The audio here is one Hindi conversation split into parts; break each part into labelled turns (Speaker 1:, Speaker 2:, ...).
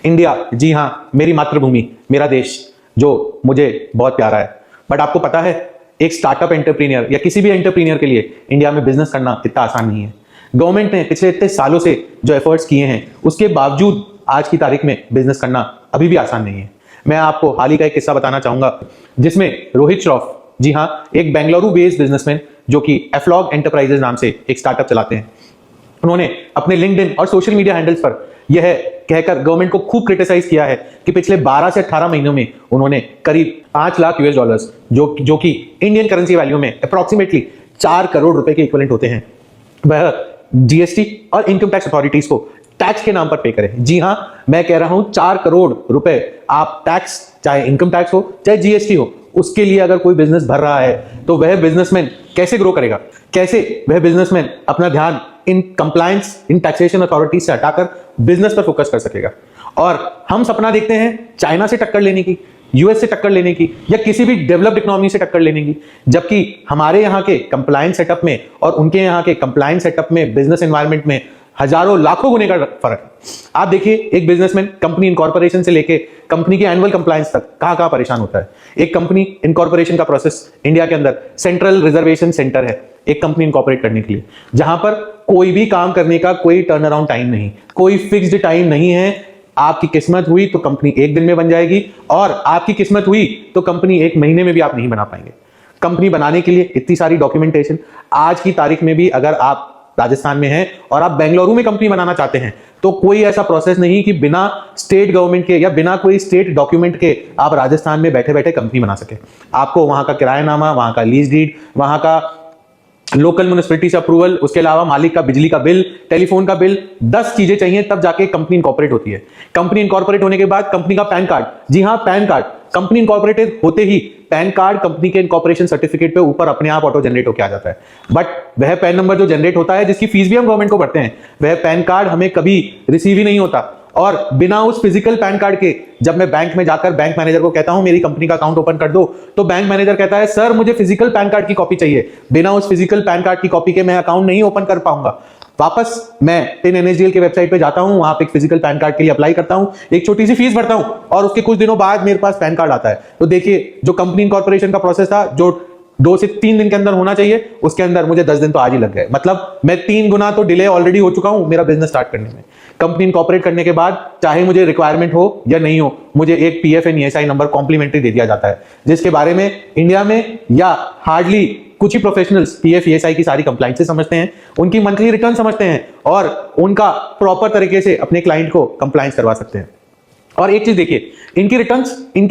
Speaker 1: इंडिया, जी हाँ, मेरी मातृभूमि, मेरा देश जो मुझे बहुत प्यारा है। बट आपको पता है, एक स्टार्टअप एंटरप्रेन्योर या किसी भी एंटरप्रेन्योर के लिए इंडिया में बिजनेस करना इतना आसान नहीं है। गवर्नमेंट ने पिछले इतने सालों से जो एफर्ट्स किए हैं, उसके बावजूद आज की तारीख में बिजनेस करना अभी भी आसान नहीं है। मैं आपको हाल ही का एक किस्सा बताना चाहूंगा, जिसमें रोहित श्रॉफ, जी हाँ, एक बेंगलुरु बेस्ड बिजनेसमैन जो कि एफ्लॉग एंटरप्राइजेज नाम से एक स्टार्टअप चलाते हैं, उन्होंने अपने लिंक्डइन और सोशल मीडिया हैंडल्स पर यह कहकर गवर्नमेंट को खूब क्रिटिसाइज किया है कि पिछले 12 से 18 महीनों में उन्होंने करीब 5 लाख यूएस डॉलर्स, जो कि इंडियन करेंसी वैल्यू में अप्रोक्सीमेटली 4 करोड़ रुपए के इक्विवेलेंट होते हैं, वह जीएसटी और इनकम टैक्स अथॉरिटीज को टैक्स के नाम पर पे करें। जी हां, मैं कह रहा हूं 4 करोड़ रुपए आप टैक्स, चाहे इनकम टैक्स हो चाहे जीएसटी हो, उसके लिए अगर कोई बिजनेस भर रहा है तो वह बिजनेसमैन कैसे ग्रो करेगा? कैसे वह बिजनेसमैन अपना ध्यान in compliance, in taxation authorities से हटाकर बिजनेस पर फोकस कर सकेगा? और हम सपना देखते हैं चाइना से टक्कर लेने की, यूएस से टक्कर लेने की, या किसी भी डेवलप्ड इकोनॉमी से टक्कर लेने की, जबकि हमारे यहाँ के कंप्लायंस सेटअप में और उनके यहाँ के कंप्लायंस सेटअप में, बिजनेस एनवायरनमेंट में हजारों लाखों गुने का फर्क है। आप देखिए, एक बिजनेसमैन कंपनी इनकॉर्पोरेशन से लेके कंपनी के एनुअल कंप्लायंस तक कहां परेशान होता है। एक कंपनी इनकॉर्पोरेशन का प्रोसेस इंडिया के अंदर सेंट्रल रिजर्वेशन सेंटर है एक कंपनी इनकॉर्पोरेट करने के लिए, जहां पर कोई भी काम करने का कोई टर्न अराउंड टाइम नहीं, कोई फिक्स्ड टाइम नहीं है। आपकी किस्मत हुई तो कंपनी एक दिन में बन जाएगी, और आपकी किस्मत हुई तो कंपनी एक महीने में भी आप नहीं बना पाएंगे। कंपनी बनाने के लिए इतनी सारी डॉक्यूमेंटेशन, आज की तारीख में भी अगर आप राजस्थान में हैं और आप बेंगलुरु में कंपनी बनाना चाहते हैं तो कोई ऐसा प्रोसेस नहीं कि बिना स्टेट गवर्नमेंट के या बिना कोई स्टेट डॉक्यूमेंट के आप राजस्थान में बैठे बैठे कंपनी बना सके। आपको वहां का किरायानामा, वहां का लीज डीड, वहां का लोकल म्युनिसिपैलिटी से अप्रूवल, उसके अलावा मालिक का बिजली का बिल, टेलीफोन का बिल, 10 चीजें चाहिए, तब जाके कंपनी इनकॉर्पोरेट होती है। कंपनी इनकॉर्पोरेट होने के बाद कंपनी का पैन कार्ड, जी हां, पैन कार्ड, कंपनी इनकॉर्पोरेटेड होते ही पैन कार्ड कंपनी के इनकॉर्पोरेशन सर्टिफिकेट पे ऊपर अपने आप ऑटो जनरेट होकर आ जाता है। बट वह पैन नंबर जो जनरेट होता है, जिसकी फीस भी हम गवर्नमेंट को भरते हैं, वह पैन कार्ड हमें कभी रिसीव ही नहीं होता। और बिना उस फिजिकल पैन कार्ड के जब मैं बैंक में जाकर बैंक मैनेजर को कहता हूं मेरी कंपनी का अकाउंट ओपन कर दो, तो बैंक मैनेजर कहता है सर मुझे फिजिकल पैन कार्ड की कॉपी चाहिए, बिना उस फिजिकल पैन कार्ड की कॉपी के मैं अकाउंट नहीं ओपन कर पाऊंगा। वापस मैं टिन एनएसडीएल के वेबसाइट पे जाता हूं, वहां पे एक फिजिकल पैन कार्ड के लिए अप्लाई करता हूं, एक छोटी सी फीस भरता हूं, और उसके कुछ दिनों बाद मेरे पास पैन कार्ड आता है। तो देखिए, जो कंपनी इनकॉर्पोरेशन का प्रोसेस था, जो 2 से 3 दिन के अंदर होना चाहिए, उसके अंदर मुझे 10 दिन तो आज ही लग गए। मतलब मैं 3 गुना तो डिले ऑलरेडी हो चुका हूं मेरा बिजनेस स्टार्ट करने में। कंपनी इनकॉर्पोरेट करने के बाद चाहे मुझे रिक्वायरमेंट हो या नहीं हो, मुझे एक PF and ESI number complimentary दे दिया जाता है, जिसके बारे में इंडिया में या हार्डली कुछ ही प्रोफेशनल्स पीएफ ईएसआई की सारी कंप्लायंसेस समझते हैं, उनकी मंथली रिटर्न समझते हैं, और उनका प्रॉपर तरीके से अपने क्लाइंट को कंप्लायंस करवा सकते हैं। और एक चीज देखिए, इनकी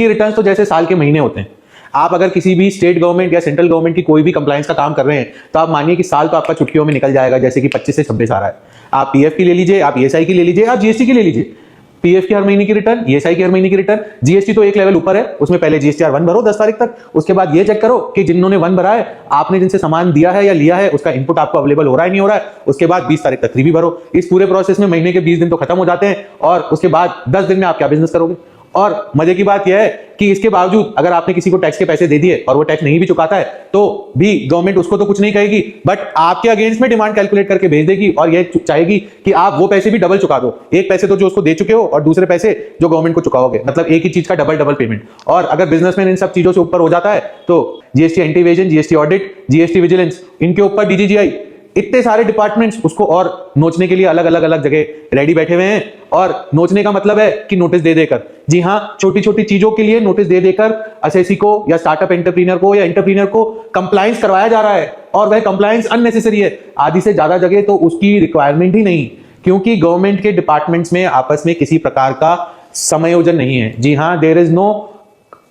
Speaker 1: रिटर्न्स तो जैसे साल के महीने होते हैं। आप अगर किसी भी स्टेट गवर्नमेंट या सेंट्रल गवर्नमेंट की कोई भी कंप्लायंस का काम कर रहे हैं, तो आप मानिए कि साल तो आपका चुटकियों में निकल जाएगा, जैसे कि 25 से 26 आ रहा है। आप पीएफ की ले लीजिए, आप ईएसआई की ले लीजिए, आप जीएसटी की ले लीजिए। पीएफ की हर महीने की रिटर्न, ईएसआई की हर महीने की रिटर्न, जीएसटी तो एक लेवल ऊपर है, उसमें पहले जीएसटीआर 1 भरो 10 तारीख तक, उसके बाद ये चेक करो कि जिन्होंने 1 भरा है, आपने जिनसे सामान दिया है या लिया है, उसका इनपुट आपको अवेलेबल हो रहा है नहीं हो रहा है, उसके बाद 20 तारीख तक 3 भी भरो। इस पूरे प्रोसेस में महीने के 20 दिन तो खत्म हो जाते हैं, और उसके बाद 10 दिन में आप क्या बिजनेस करोगे? और मजे की बात यह है कि इसके बावजूद अगर आपने किसी को टैक्स के पैसे दे दिए और वो टैक्स नहीं भी चुकाता है, तो भी गवर्नमेंट उसको तो कुछ नहीं कहेगी, बट आपके अगेंस्ट में डिमांड कैलकुलेट करके भेज देगी, और ये चाहेगी कि आप वो पैसे भी डबल चुका दो। एक पैसे तो जो उसको दे चुके हो, और दूसरे पैसे जो गवर्नमेंट को चुकाओगे, मतलब एक ही चीज का डबल पेमेंट। और अगर बिजनेसमैन इन सब चीजों से ऊपर हो जाता है, तो GST anti evasion, GST audit, GST vigilance, इनके ऊपर डीजीजीआई, इतने सारे डिपार्टमेंट्स उसको और नोचने के लिए अलग अलग जगह रेडी बैठे हुए हैं। और नोचने का मतलब है कि नोटिस दे देकर, जी हां, छोटी छोटी चीजों के लिए नोटिस दे देकर एसएससी को या स्टार्टअप एंटरप्रेन्योर को या एंटरप्रेन्योर को कंप्लायंस करवाया जा रहा है, और वह कंप्लायंस अननेसेसरी है। आधी से ज्यादा जगह तो उसकी रिक्वायरमेंट ही नहीं, क्योंकि गवर्नमेंट के डिपार्टमेंट्स में आपस में किसी प्रकार का समायोजन नहीं है। जी हां, there is no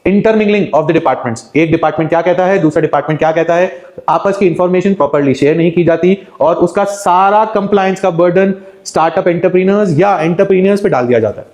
Speaker 1: intermingling of the departments. एक डिपार्टमेंट क्या कहता है, दूसरा डिपार्टमेंट क्या कहता है, आपस की इंफॉर्मेशन प्रॉपर्ली शेयर नहीं की जाती, और उसका सारा कंप्लायंस का बर्डन स्टार्टअप एंटरप्रेन्योर्स या एंटरप्रेन्योर्स पे डाल दिया जाता है।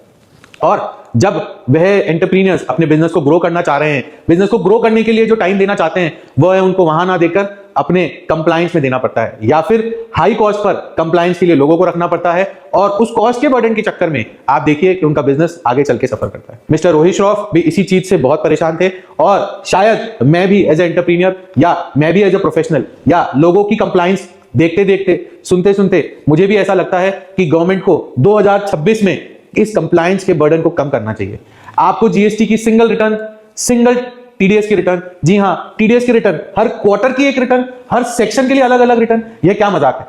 Speaker 1: और जब वह एंटरप्रेन्योर्स अपने बिजनेस को ग्रो करना चाह रहे हैं, बिजनेस को ग्रो करने के लिए जो टाइम देना चाहते हैं, वह है उनको वहां ना देकर अपने कंप्लायंस में देना पड़ता है, या फिर हाई कॉस्ट पर कंप्लायंस के लिए लोगों को रखना पड़ता है, और उस कॉस्ट के बर्डन के चक्कर में आप देखिए कि उनका बिजनेस आगे चल के सफर करता है। मिस्टर रोहित श्रॉफ भी इसी चीज से बहुत परेशान थे, और शायद मैं भी एज ए एंटरप्रेन्योर या मैं भी एज ए प्रोफेशनल या लोगों की कंप्लायंस देखते देखते, सुनते सुनते मुझे भी ऐसा लगता है कि गवर्नमेंट को 2026 में इस कंप्लायंस के बर्डन को कम करना चाहिए। आपको जीएसटी की सिंगल रिटर्न, सिंगल टीडीएस की रिटर्न, जी हां टीडीएस की रिटर्न, हर क्वार्टर की एक रिटर्न, हर सेक्शन के लिए अलग अलग रिटर्न, यह क्या मजाक है।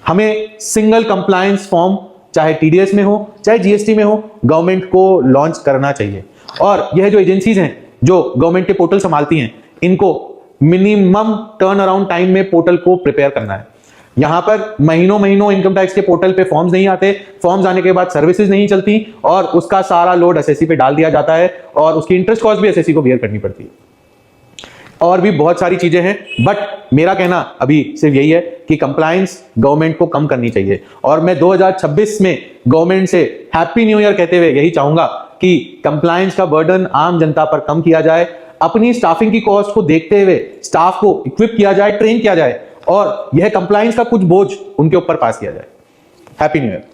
Speaker 1: हमें सिंगल कंप्लायंस फॉर्म चाहे टीडीएस में हो चाहे जीएसटी में हो गवर्नमेंट को लॉन्च करना चाहिए। और यह जो एजेंसीज हैं जो गवर्नमेंट के पोर्टल संभालती हैं, इनको मिनिमम टर्न अराउंड टाइम में पोर्टल को प्रिपेयर करना है। यहां पर महीनों महीनों इनकम टैक्स के पोर्टल पे फॉर्म्स नहीं आते, फॉर्म्स आने के बाद सर्विसेज नहीं चलती और उसका सारा लोड एसएससी पे डाल दिया जाता है और उसकी इंटरेस्ट कॉस्ट भी एसएससी को बियर करनी पड़ती है। और भी बहुत सारी चीजें हैं, बट मेरा कहना अभी सिर्फ यही है कि कंप्लायंस गवर्नमेंट को कम करनी चाहिए। और मैं 2026 में गवर्नमेंट से हैप्पी न्यू ईयर कहते हुए यही चाहूंगा कि कंप्लायंस का बर्डन आम जनता पर कम किया जाए, अपनी स्टाफिंग की कॉस्ट को देखते हुए स्टाफ को इक्विप किया जाए, ट्रेन किया जाए और यह कंप्लायंस का कुछ बोझ उनके ऊपर पास किया जाए। Happy new year.